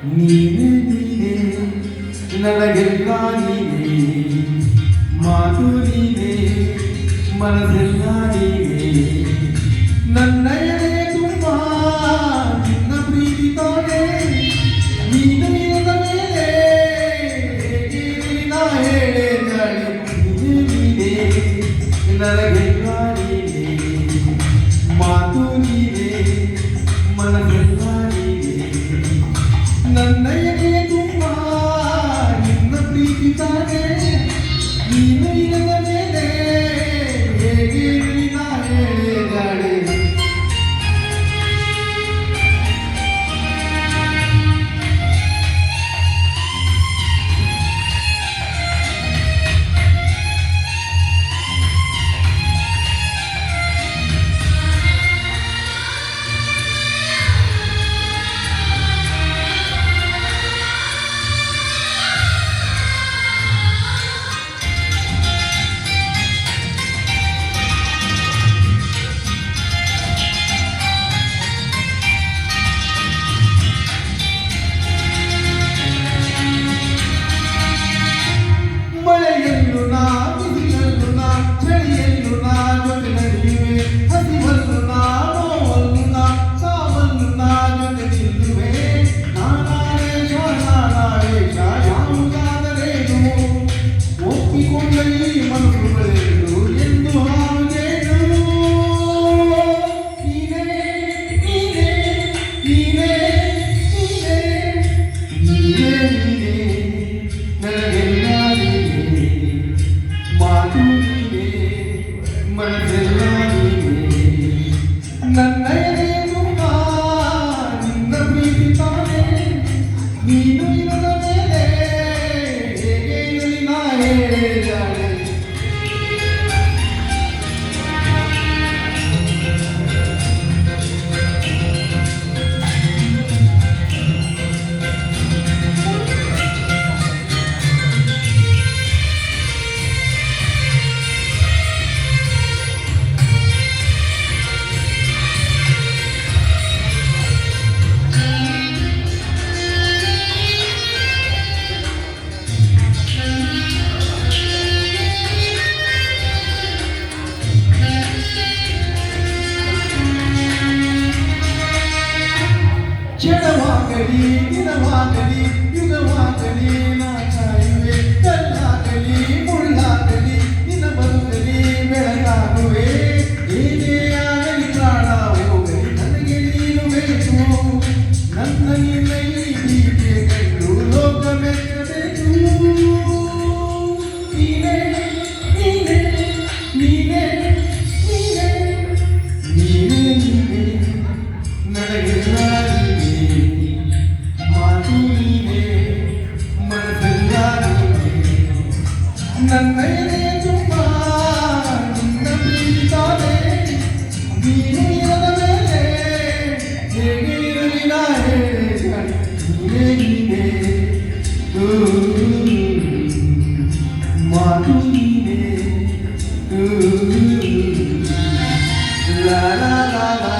ನೀನೆ ನೀನೆ ನನಗೆಲ್ಲ ನೀನೆ ಮಾತು ನೀನೆ ಮನಸ್ಸೆಲ್ಲ ನೀನೆ ನನ್ನಯನೇ ತುಂಬ ನಿನ್ನ ಪ್ರೀತಿ ತಾನೆ ನೀನು ಇರದ ಮೇಲೆ ನಾ ಹೇಳೆ ನಾಳೆ ನೀನೆ ನನಗೆಲ್ಲ ನೀನೆ ಮಾತು ನೀನೆ ಮನಸ್ಸೆಲ್ಲ ನನ್ನಯನೇ ತುಂಬ ನಿನ್ನ ಪ್ರೀತಿ ತಾನೆ ನೀನು ಇರದ ಮೇಲೆ ಹೇಗೆ ನಾ ಹೇಳಿದಾಳೆ ಮಳೆಯಲ್ಲೂ ನಾ ಬಿಸಿಲಲ್ಲೂ ನಾ ಚಳಿಯಲ್ಲೂ ನಾ ಜೊತೆ ನಡೆಯುವೆ ಹಸಿವಲ್ಲೂ ನಾ ನೋವಲ್ಲೂ ನಾ ಸಾವಲ್ಲೂ ನಾ ಜೊತೆ ನಿಲ್ಲುವೆ ನಾನಾವೇಶ ಯಾವುದಾದರೇನು ಒಪ್ಪಿಕೊಂಡ ಈ ಮನಸ್ಸುಗಳೆಂದು ಎಂದು ಹಾಗೇನು ನೀನೇ ನೀನೇ ನೀನೇ ನೀನೇ ನೀನೇ ನೀನೇ ನನಗೆಲ್ಲ ಮಾತು ನೀನೆ ಮನಸ್ಸೆಲ್ಲ ನೀನೆ ನನ್ನಯನೇ ತುಂಬ ನಿನ್ನ ಪ್ರೀತಿ ತಾನೆ ನೀನು ಇರದ ಮೇಲೆ ಹೇಗೆ ಇರಲಿ ನಾ ಹೇಳಿದಾಳೆ ಕ್ಷಣವಾಗಲಿ ದಿನವಾಗಲಿ ಯುಗವಾಗಲಿ ನಾ ಕಾಯುವೆ ಕಲ್ಲಾಗಲಿ ಮುಳ್ಳಾಗಲಿ ನಿನ್ನ ಬದುಕಲಿ ಬೆಳಗಾಗುವೆ ಏನೇ ಆಗಲಿ ಪ್ರಾಣ ಹೋಗಲಿ ನನಗೆ ನೀನು ಬೇಕು ನನ್ನ ನಿನ್ನ ಈ ಹೀಗೆ ಕಂಡು ಲೋಕ ಮೆಚ್ಚಬೇಕು ನೀನೇ ನೀನೇ ನೀನೇ ನೀನೇ ನೀನೇ ನೀನೇ ನನಗೆಲ್ಲ ನನ್ನಯನೇ ತುಂಬ ನಿನ್ನ ಪ್ರೀತಿ ತಾನೆ ನೀನು ಇರದ ಮೇಲೆ ಹೇಗೆ ಇರಲಿ ನಾ ಹೇಳಿದಾಳೆ ನೀನೇ ಮಾತು ನೀನೆ ಲಾ ಲಾ ಲಾ ಲಾ